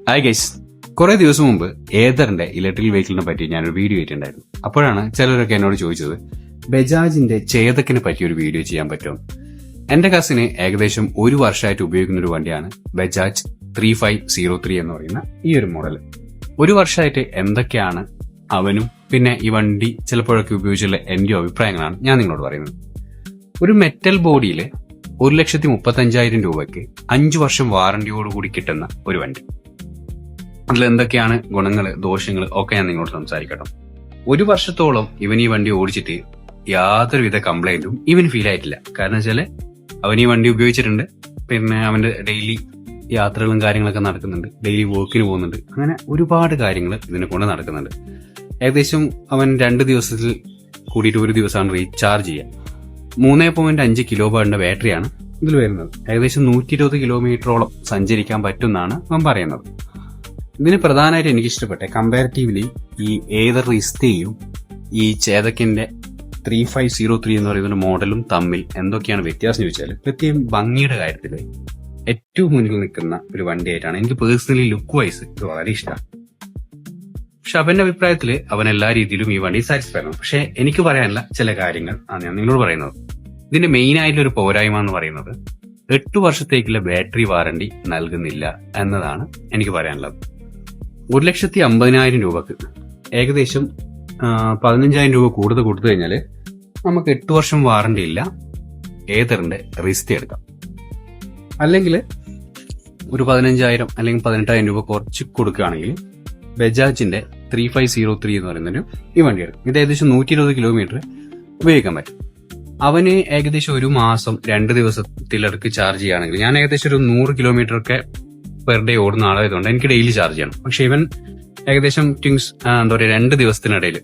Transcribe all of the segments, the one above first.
Hi guys, കുറെ ദിവസം മുമ്പ് ഏതറിന്റെ ഇലക്ട്രിക് വെഹിക്കിളിനെ പറ്റി ഞാനൊരു വീഡിയോ ഇട്ടിട്ടുണ്ടായിരുന്നു. അപ്പോഴാണ് ചിലരൊക്കെ എന്നോട് ചോദിച്ചത് ബജാജിന്റെ ചേതക്കിനെ പറ്റി ഒരു വീഡിയോ ചെയ്യാൻ പറ്റുമോ. എന്റെ കസിന് ഏകദേശം ഒരു വർഷമായിട്ട് ഉപയോഗിക്കുന്ന ഒരു വണ്ടിയാണ് ബജാജ് 3503 എന്ന് പറയുന്ന ഈ ഒരു മോഡൽ. ഒരു വർഷമായിട്ട് എന്തൊക്കെയാണ് അവനും പിന്നെ ഈ വണ്ടി ചിലപ്പോഴൊക്കെ ഉപയോഗിച്ചുള്ള എന്റെ അഭിപ്രായങ്ങളാണ് ഞാൻ നിങ്ങളോട് പറയുന്നത്. ഒരു മെറ്റൽ ബോഡിയിൽ 1,35,000 രൂപയ്ക്ക് 5 വർഷം വാറന്റിയോടുകൂടി കിട്ടുന്ന ഒരു വണ്ടി. അതിൽ എന്തൊക്കെയാണ് ഗുണങ്ങൾ, ദോഷങ്ങൾ ഒക്കെ ഞാൻ നിങ്ങളോട് സംസാരിക്കട്ടെ. ഒരു വർഷത്തോളം ഇവൻ ഈ വണ്ടി ഓടിച്ചിട്ട് യാതൊരുവിധ കംപ്ലൈന്റും ഇവന് ഫീൽ ആയിട്ടില്ല. കാരണം വെച്ചാല് അവൻ ഈ വണ്ടി ഉപയോഗിച്ചിട്ടുണ്ട്. പിന്നെ അവന്റെ ഡെയിലി യാത്രകളും കാര്യങ്ങളൊക്കെ നടക്കുന്നുണ്ട്, ഡെയിലി വർക്കിന് പോകുന്നുണ്ട്. അങ്ങനെ ഒരുപാട് കാര്യങ്ങൾ ഇതിനെ കൊണ്ട് നടക്കുന്നുണ്ട്. ഏകദേശം അവൻ 2 ദിവസത്തിൽ കൂടിയിട്ട് ഒരു ദിവസമാണ് റീചാർജ് ചെയ്യുക. 3.5 കിലോ വാട്ടിന്റെ ബാറ്ററിയാണ് ഇതിൽ വരുന്നത്. ഏകദേശം 120 കിലോമീറ്ററോളം സഞ്ചരിക്കാൻ പറ്റുമെന്നാണ് അവൻ പറയുന്നത്. ഇതിന് പ്രധാനമായിട്ട് എനിക്ക് ഇഷ്ടപ്പെട്ട കമ്പാരിറ്റീവ്ലി ഈ ഏതർ റിസ്തയും ഈ ചേതക്കിന്റെ 3503 എന്ന് പറയുന്ന മോഡലും തമ്മിൽ എന്തൊക്കെയാണ് വ്യത്യാസം ചോദിച്ചാൽ, പ്രത്യേകം ഭംഗിയുടെ കാര്യത്തിൽ ഏറ്റവും മുന്നിൽ നിൽക്കുന്ന ഒരു വണ്ടിയായിട്ടാണ് എനിക്ക് പേഴ്സണലി ലുക്ക് വൈസ് ഇത് വളരെ ഇഷ്ടമാണ്. പക്ഷെ അവന്റെ അഭിപ്രായത്തിൽ അവൻ എല്ലാ രീതിയിലും ഈ വണ്ടി സാറ്റിസ്ഫൈ ആണ്. പക്ഷെ എനിക്ക് പറയാനുള്ള ചില കാര്യങ്ങൾ ആണ് ഞാൻ നിങ്ങളോട് പറയുന്നത്. ഇതിന്റെ മെയിൻ ആയിട്ടുള്ള ഒരു പോരായ്മ എന്ന് പറയുന്നത് 8 വർഷത്തേക്കുള്ള ബാറ്ററി വാറണ്ടി നൽകുന്നില്ല എന്നതാണ് എനിക്ക് പറയാനുള്ളത്. 1,50,000 രൂപക്ക് ഏകദേശം 15,000 രൂപ കൂടുതൽ കൊടുത്തു കഴിഞ്ഞാൽ നമുക്ക് 8 വർഷം വാറണ്ടി ഇല്ല ഏതറിന്റെ റിസ്തി എടുക്കാം. അല്ലെങ്കിൽ ഒരു 15,000 അല്ലെങ്കിൽ 18,000 രൂപ കുറച്ച് കൊടുക്കുകയാണെങ്കിൽ ബജാജിന്റെ 3503 എന്ന് പറയുന്നൊരു ഈ വണ്ടി എടുക്കും. ഇത് ഏകദേശം 120 കിലോമീറ്റർ ഉപയോഗിക്കാൻ പറ്റും. അവന് ഏകദേശം ഒരു മാസം 2 ദിവസത്തിലടക്ക് ചാർജ് ചെയ്യുകയാണെങ്കിൽ, ഞാൻ ഏകദേശം ഒരു 100 കിലോമീറ്റർ ഒക്കെ പെർ ഡേ ഓടുന്ന ആളായതുകൊണ്ട് എനിക്ക് ഡെയിലി ചാർജ് ചെയ്യണം. പക്ഷെ ഇവൻ ഏകദേശം 2 ദിവസത്തിനിടയിൽ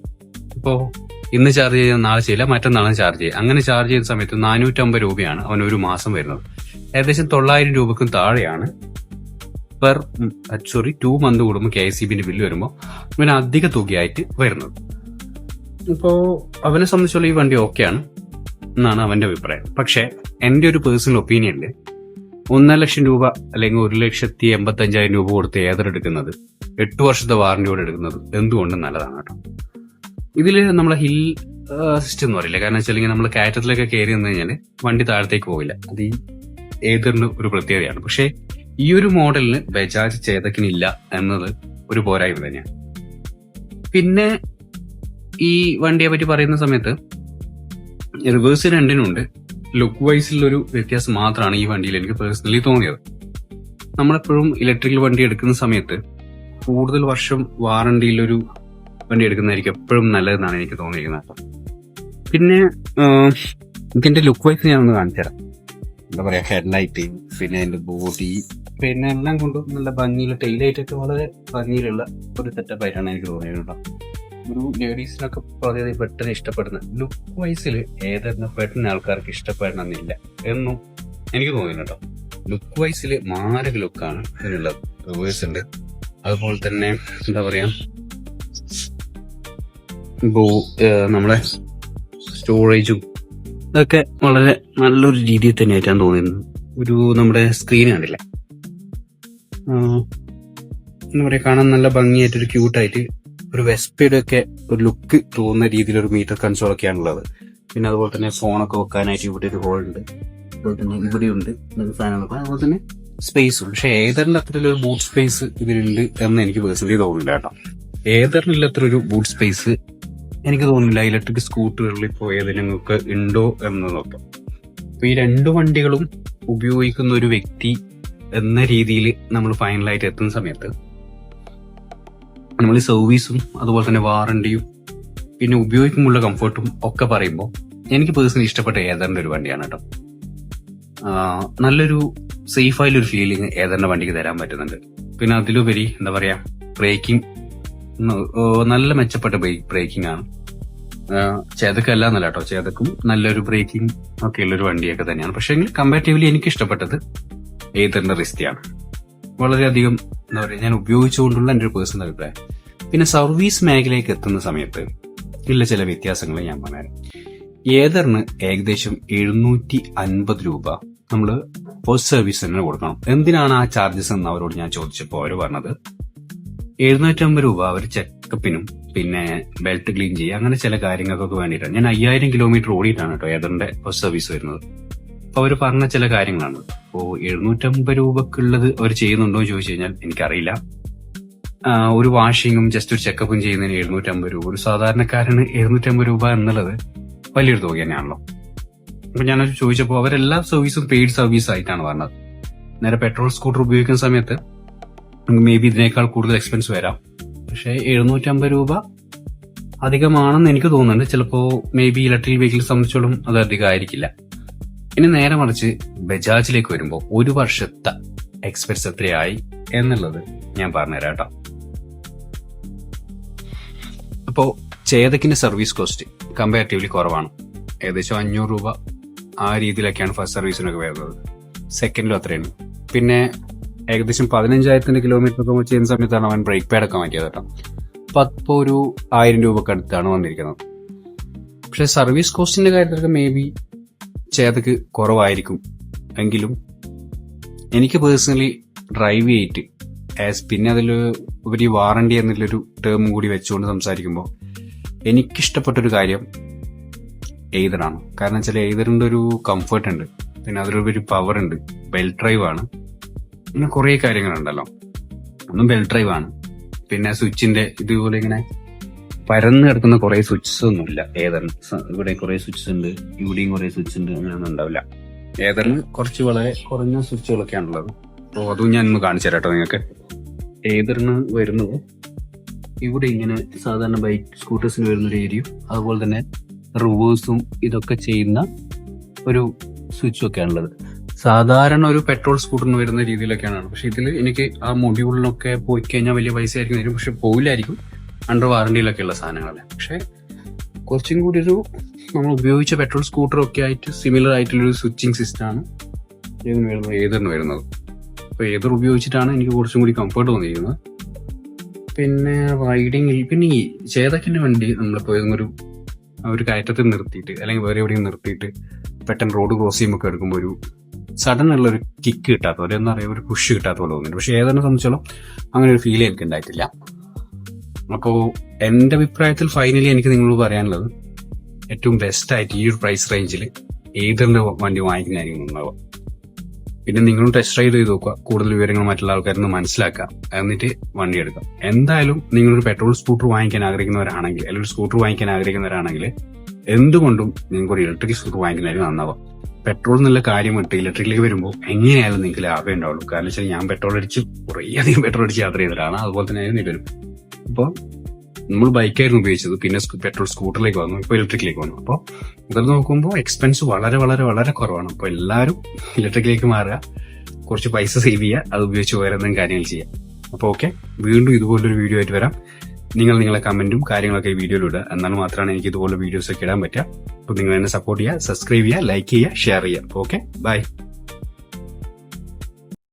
ഇപ്പോ ഇന്ന് ചാർജ് ചെയ്യുന്ന നാളെ ചെയ്യില്ല, മറ്റന്നാളും ചാർജ് ചെയ്യുക. അങ്ങനെ ചാർജ് ചെയ്യുന്ന സമയത്ത് 450 രൂപയാണ് അവൻ ഒരു മാസം വരുന്നത്. ഏകദേശം 900 രൂപക്കും താഴെയാണ് 2 മന്ത് കൂടുമ്പോൾ KSEBിന്റെ ബില്ല് വരുമ്പോൾ ഇവന് അധിക തുകയായിട്ട് വരുന്നത്. ഇപ്പോ അവനെ സംബന്ധിച്ചുള്ള ഈ വണ്ടി ഓക്കെയാണ് എന്നാണ് അവന്റെ അഭിപ്രായം. പക്ഷെ എന്റെ ഒരു പേഴ്സണൽ ഒപ്പീനിയനില് 1,00,000 രൂപ അല്ലെങ്കിൽ 1,85,000 രൂപ കൊടുത്ത് ഏതെടുക്കുന്നത് 8 വർഷത്തെ വാറന്റിയോടെ എടുക്കുന്നത് എന്തുകൊണ്ടും നല്ലതാണ് കേട്ടോ. ഇതില് നമ്മളെ ഹിൽ സിസ്റ്റം എന്ന് പറയില്ല. കാരണം വെച്ചാൽ നമ്മൾ കയറ്റത്തിലൊക്കെ കയറി വന്നു കഴിഞ്ഞാൽ വണ്ടി താഴത്തേക്ക് പോവില്ല. അത് ഈ ഏതറിന് ഒരു പ്രത്യേകതയാണ്. പക്ഷെ ഈ ഒരു മോഡലിന് ബജാജ് ചേതക്കിനില്ല എന്നത് ഒരു പോരായ്മ തന്നെയാണ്. പിന്നെ ഈ വണ്ടിയെ പറ്റി പറയുന്ന സമയത്ത് റിവേഴ്സ് രണ്ടിനുണ്ട്. ലുക്ക് വൈസിലൊരു വ്യത്യാസം മാത്രമാണ് ഈ വണ്ടിയിൽ എനിക്ക് പേഴ്സണലി തോന്നിയത്. നമ്മളെപ്പോഴും ഇലക്ട്രിക്കൽ വണ്ടി എടുക്കുന്ന സമയത്ത് കൂടുതൽ വർഷം വാറണ്ടിയിലൊരു വണ്ടി എടുക്കുന്നതായിരിക്കും എപ്പോഴും നല്ലതെന്നാണ് എനിക്ക് തോന്നിയിരിക്കുന്നത്. പിന്നെ ഇതിന്റെ ലുക്ക് വൈസ് ഞാനൊന്ന് കാണിച്ചു തരാം. എന്താ പറയാ, ഹെഡ്ലൈറ്റ്, പിന്നെ അതിന്റെ ബോഡി, പിന്നെ എല്ലാം കൊണ്ടും നല്ല ഭംഗിയുള്ള ടെയിലൈറ്റ് ഒക്കെ വളരെ ഭംഗിയിലുള്ള ഒരു സെറ്റപ്പ് ആയിട്ടാണ് എനിക്ക് തോന്നിയത്. ഒരു ലേഡീസിനൊക്കെ വളരെ പെട്ടെന്ന് ഇഷ്ടപ്പെടുന്ന ലുക്ക് വൈസിൽ ഏതെന്ന് പെട്ടെന്ന് ആൾക്കാർക്ക് ഇഷ്ടപ്പെടണമെന്നില്ല എന്നും എനിക്ക് തോന്നിയില്ല കേട്ടോ. ലുക്ക് വൈസിൽ മാരക ലുക്കാണ് ഇതിനുള്ളത്. റിവേഴ്സ് ഉണ്ട്, അതുപോലെ തന്നെ എന്താ പറയാ, നമ്മളെ സ്റ്റോറേജും ഇതൊക്കെ വളരെ നല്ലൊരു രീതിയിൽ തന്നെയായിട്ടാണ് തോന്നിയിരുന്നത്. ഒരു നമ്മുടെ സ്ക്രീൻ കണ്ടില്ല, എന്താ പറയാ, കാണാൻ നല്ല ഭംഗിയായിട്ടൊരു ക്യൂട്ടായിട്ട് ഒരു വെസ്പയുടെ ഒക്കെ ഒരു ലുക്ക് തോന്നുന്ന രീതിയിലൊരു മീറ്റർ കൺസോൾ ഒക്കെയാണുള്ളത്. പിന്നെ അതുപോലെ തന്നെ ഫോണൊക്കെ വെക്കാനായിട്ട് ഇവിടെ ഒരു ഹോൾ ഉണ്ട്, അതുപോലെ തന്നെ ഇവിടെയുണ്ട് സാധനങ്ങളൊക്കെ, അതുപോലെ തന്നെ സ്പേസും. പക്ഷെ ഏതറിന്റെ അത്രയൊരു ബൂട്ട് സ്പേസ് ഇതിലുണ്ട് എന്ന് എനിക്ക് പേഴ്സണലി തോന്നുന്നില്ല കേട്ടോ. ഏതറിനുള്ള അത്ര ഒരു ബൂട്ട് സ്പേസ് എനിക്ക് തോന്നുന്നില്ല ഇലക്ട്രിക് സ്കൂട്ടറുകളിൽ ഇപ്പോൾ ഏതെങ്കിലുമൊക്കെ ഉണ്ടോ എന്നതൊക്കെ. അപ്പൊ ഈ 2 വണ്ടികളും ഉപയോഗിക്കുന്ന ഒരു വ്യക്തി എന്ന രീതിയിൽ നമ്മൾ ഫൈനലായിട്ട് എത്തുന്ന സമയത്ത് നമ്മൾ സർവീസും അതുപോലെ തന്നെ വാറണ്ടിയും പിന്നെ ഉപയോഗിക്കുമ്പോഴുള്ള കംഫർട്ടും ഒക്കെ പറയുമ്പോൾ എനിക്ക് പേഴ്സണലി ഇഷ്ടപ്പെട്ട ഏതറിന്റെ ഒരു വണ്ടിയാണ് കേട്ടോ. നല്ലൊരു സേഫായൊരു ഫീലിംഗ് ഏതറിന്റെ വണ്ടിക്ക് തരാൻ പറ്റുന്നുണ്ട്. പിന്നെ അതിലുപരി എന്താ പറയാ, ബ്രേക്കിംഗ് നല്ല മെച്ചപ്പെട്ട ബ്രേക്കിംഗ് ആണ്. ചേതക്കല്ല എന്നല്ല കേട്ടോ, ചേതക്കും നല്ലൊരു ബ്രേക്കിംഗ് ഒക്കെ ഉള്ളൊരു വണ്ടിയൊക്കെ തന്നെയാണ്. പക്ഷെ എങ്കിൽ കമ്പാരിറ്റീവ്ലി എനിക്ക് ഇഷ്ടപ്പെട്ടത് ഏതറിന്റെ റിസ്തിയാണ്. വളരെയധികം എന്താ പറയുക, ഞാൻ ഉപയോഗിച്ചുകൊണ്ടുള്ള എൻ്റെ ഒരു പേഴ്സണൽ അഭിപ്രായം. പിന്നെ സർവീസ് മേഖലയിലേക്ക് എത്തുന്ന സമയത്ത് ഉള്ള ചില വ്യത്യാസങ്ങൾ ഞാൻ പറഞ്ഞുതരാം. ഏതറിന് ഏകദേശം 750 രൂപ നമ്മൾ ഫസ്റ്റ് സർവീസ് തന്നെ കൊടുക്കണം. എന്തിനാണ് ആ ചാർജസ് എന്ന് അവരോട് ഞാൻ ചോദിച്ചപ്പോൾ അവർ പറഞ്ഞത് 750 രൂപ അവർ ചെക്കപ്പിനും പിന്നെ ബെൽറ്റ് ക്ലീൻ ചെയ്യുക അങ്ങനെ ചില കാര്യങ്ങൾക്കൊക്കെ വേണ്ടിയിട്ടാണ്. ഞാൻ 5000 കിലോമീറ്റർ ഓടിയിട്ടാണ് കേട്ടോ ഏതറിന്റെ ഫസ്റ്റ് സർവീസ് വരുന്നത്. അപ്പൊ അവർ പറഞ്ഞ ചില കാര്യങ്ങളാണ്. അപ്പോ 750 രൂപക്കുള്ളത് അവർ ചെയ്യുന്നുണ്ടോ എന്ന് ചോദിച്ചു കഴിഞ്ഞാൽ എനിക്കറിയില്ല. ഒരു വാഷിങ്ങും ജസ്റ്റ് ഒരു ചെക്കപ്പും ചെയ്യുന്നതിന് 750 രൂപ, ഒരു സാധാരണക്കാരന് 750 രൂപ എന്നുള്ളത് വലിയൊരു തുക തന്നെയാണല്ലോ. അപ്പൊ ഞാൻ ചോദിച്ചപ്പോൾ അവരെല്ലാ സർവീസും പെയ്ഡ് സർവീസ് ആയിട്ടാണ് പറഞ്ഞത്. നേരെ പെട്രോൾ സ്കൂട്ടർ ഉപയോഗിക്കുന്ന സമയത്ത് മേ ബി ഇതിനേക്കാൾ കൂടുതൽ എക്സ്പെൻസ് വരാം. പക്ഷേ 750 രൂപ അധികമാണെന്ന് എനിക്ക് തോന്നുന്നുണ്ട്. ചിലപ്പോൾ മേ ബി ഇലക്ട്രിക് വെഹിക്കിൾ സംബന്ധിച്ചോളം അത് അധികമായിരിക്കില്ല. ഇനി നേരെ മറിച്ച് ബജാജിലേക്ക് വരുമ്പോൾ ഒരു വർഷത്തെ എക്സ്പെൻസ് എത്രയായി എന്നുള്ളത് ഞാൻ പറഞ്ഞുതരാം കേട്ടോ. അപ്പോ ചേതക്കിന്റെ സർവീസ് കോസ്റ്റ് കമ്പാരിറ്റീവ്ലി കുറവാണ്. ഏകദേശം 500 രൂപ ആ രീതിയിലൊക്കെയാണ് ഫസ്റ്റ് സർവീസിനൊക്കെ വരുന്നത്. സെക്കൻഡിലും അത്രയാണ്. പിന്നെ ഏകദേശം 15,000 കിലോമീറ്റർ ഒക്കെ ചെയ്യുന്ന സമയത്താണ് അവൻ ബ്രേക്ക് പാഡ് ഒക്കെ മാറ്റിയത് കേട്ടോ. അപ്പോൾ ഒരു 1000 രൂപക്ക് അടുത്താണ് വന്നിരിക്കുന്നത്. പക്ഷെ സർവീസ് കോസ്റ്റിന്റെ കാര്യത്തിലൊക്കെ മേ ബി ചേതക്ക് കുറവായിരിക്കും. എങ്കിലും എനിക്ക് പേഴ്സണലി ഡ്രൈവ് ചെയ്തിട്ട് പിന്നെ അതിൽ ഒരു വാറണ്ടി എന്നുള്ളൊരു ടേമും കൂടി വെച്ചുകൊണ്ട് സംസാരിക്കുമ്പോൾ എനിക്കിഷ്ടപ്പെട്ടൊരു കാര്യം എയ്തറാണ്. കാരണം വെച്ചാൽ എയ്തറിന്റെ ഒരു കംഫർട്ട് ഉണ്ട്, പിന്നെ അതിലൊരു പവർ ഉണ്ട്, ബെൽറ്റ് ഡ്രൈവ് ആണ്, പിന്നെ കുറേ കാര്യങ്ങളുണ്ടല്ലോ. ഒന്നും ബെൽറ്റ് ഡ്രൈവ് ആണ്. പിന്നെ സ്വിച്ചിന്റെ ഇതുപോലെ ഇങ്ങനെ പരന്ന് കിടക്കുന്ന കുറെ സ്വിച്ചസ് ഒന്നുമില്ല ഏതറിന്. ഇവിടെ കുറെ സ്വിച്ചസ് ഉണ്ട്, ഇവിടെയും കുറെ സ്വിച്ച് ഉണ്ട്, അങ്ങനെയൊന്നും ഉണ്ടാവില്ല. ഏതറിന് കുറച്ച് വളരെ കുറഞ്ഞ സ്വിച്ചുകളൊക്കെയാണുള്ളത്. അപ്പോൾ അതും ഞാൻ ഒന്ന് കാണിച്ചു തരാം കേട്ടോ നിങ്ങൾക്ക്. ഏതറിന് വരുന്നത് ഇവിടെ ഇങ്ങനെ സാധാരണ ബൈക്ക് സ്കൂട്ടേഴ്സിന് വരുന്നൊരു ഏരിയയും അതുപോലെ തന്നെ റിവേഴ്സും ഇതൊക്കെ ചെയ്യുന്ന ഒരു സ്വിച്ചും ഒക്കെയാണുള്ളത്. സാധാരണ ഒരു പെട്രോൾ സ്കൂട്ടറിന് വരുന്ന രീതിയിലൊക്കെയാണ്. പക്ഷെ ഇതിൽ എനിക്ക് ആ മൊഡ്യൂളിനൊക്കെ പോയി കഴിഞ്ഞാൽ വലിയ പൈസ ആയിരിക്കും വരും, പക്ഷെ പോയില്ലായിരിക്കും. അണ്ടർ വാറണ്ടിയിലൊക്കെ ഉള്ള സാധനങ്ങളല്ലേ. പക്ഷെ കുറച്ചും കൂടി ഒരു നമ്മൾ ഉപയോഗിച്ച പെട്രോൾ സ്കൂട്ടറൊക്കെ ആയിട്ട് സിമിലർ ആയിട്ടുള്ളൊരു സ്വിച്ചിങ് സിസ്റ്റമാണ് ഏതറിന് വരുന്നത്. അപ്പോൾ ഏതർ ഉപയോഗിച്ചിട്ടാണ് എനിക്ക് കുറച്ചും കൂടി കംഫർട്ട് തോന്നിയിരിക്കുന്നത്. പിന്നെ റൈഡിങ്ങിൽ പിന്നെ ഈ ചേതക്കിന്റെ വണ്ടി നമ്മളിപ്പോൾ ഒരു കയറ്റത്തിൽ നിർത്തിയിട്ട് അല്ലെങ്കിൽ വേറെ എവിടെയും നിർത്തിയിട്ട് പെട്ടെന്ന് റോഡ് ക്രോസ് ചെയ്യുമ്പോൾ എടുക്കുമ്പോൾ ഒരു സഡൻ ഉള്ളൊരു കിക്ക് കിട്ടാത്ത പോലെ, എന്താ പറയുക, ഒരു പുഷ് കിട്ടാത്ത പോലെ തോന്നുന്നുണ്ട്. പക്ഷെ ഏതെന്നെ സംബന്ധിച്ചോളം അങ്ങനെ ഒരു ഫീൽ എനിക്ക് ഉണ്ടായിട്ടില്ല. അപ്പോൾ എൻ്റെ അഭിപ്രായത്തിൽ ഫൈനലി എനിക്ക് നിങ്ങളോട് പറയാനുള്ളത് ഏറ്റവും ബെസ്റ്റായിട്ട് ഈ ഒരു പ്രൈസ് റേഞ്ചിൽ ഏതറിന്റെ വണ്ടി വാങ്ങിക്കുന്നതായിരിക്കും ഉണ്ടാവുക. പിന്നെ നിങ്ങളും ടെസ്റ്റ് റൈഡ് ചെയ്ത് നോക്കുക, കൂടുതൽ വിവരങ്ങൾ മറ്റുള്ള ആൾക്കാരിൽ നിന്ന് മനസ്സിലാക്കുക, എന്നിട്ട് വണ്ടി എടുക്കാം. എന്തായാലും നിങ്ങളൊരു പെട്രോൾ സ്കൂട്ടർ വാങ്ങിക്കാൻ ആഗ്രഹിക്കുന്നവരാണെങ്കിൽ അല്ലെങ്കിൽ ഒരു സ്കൂട്ടർ വാങ്ങിക്കാൻ ആഗ്രഹിക്കുന്നവരാണെങ്കിൽ എന്തുകൊണ്ടും നിങ്ങൾക്ക് ഒരു ഇലക്ട്രിക് സ്കൂട്ടർ വാങ്ങിക്കുന്നതായിരിക്കും നന്നാവുക. പെട്രോൾ എന്നുള്ള കാര്യം വിട്ട് ഇലക്ട്രിക്കിലേക്ക് വരുമ്പോൾ എങ്ങനെയായാലും നിങ്ങൾക്ക് ലാഭം ഉണ്ടാവുള്ളൂ. കാരണം വെച്ചാൽ ഞാൻ പെട്രോൾ അടിച്ച് കുറേയധികം പെട്രോൾ അടിച്ച് യാത്ര ചെയ്തതാണ്. അതുപോലെ തന്നെ ആയിരുന്നു വരും. അപ്പോൾ നമ്മൾ ബൈക്കായിരുന്നു ഉപയോഗിച്ചത്, പിന്നെ പെട്രോൾ സ്കൂട്ടറിലേക്ക് വന്നു, ഇപ്പോൾ ഇലക്ട്രിക്കിലേക്ക് വന്നു. അപ്പോൾ ഇതിൽ നോക്കുമ്പോൾ എക്സ്പെൻസ് വളരെ വളരെ വളരെ കുറവാണ്. അപ്പോൾ എല്ലാവരും ഇലക്ട്രിക്കിലേക്ക് മാറുക, കുറച്ച് പൈസ സേവ് ചെയ്യുക, അത് ഉപയോഗിച്ച് വേറെ എന്തെങ്കിലും കാര്യങ്ങൾ ചെയ്യുക. അപ്പോൾ ഓക്കെ, വീണ്ടും ഇതുപോലൊരു വീഡിയോ ആയിട്ട് വരാം. നിങ്ങളെ കമന്റും കാര്യങ്ങളൊക്കെ ഈ വീഡിയോയിൽ ഇടുക. എന്നാൽ മാത്രമാണ് എനിക്ക് ഇതുപോലെ വീഡിയോസ് ഒക്കെ ഇടാൻ പറ്റുക. അപ്പോൾ നിങ്ങൾ എന്നെ സപ്പോർട്ട് ചെയ്യുക, സബ്സ്ക്രൈബ് ചെയ്യുക, ലൈക്ക് ചെയ്യുക, ഷെയർ ചെയ്യുക. Okay, by.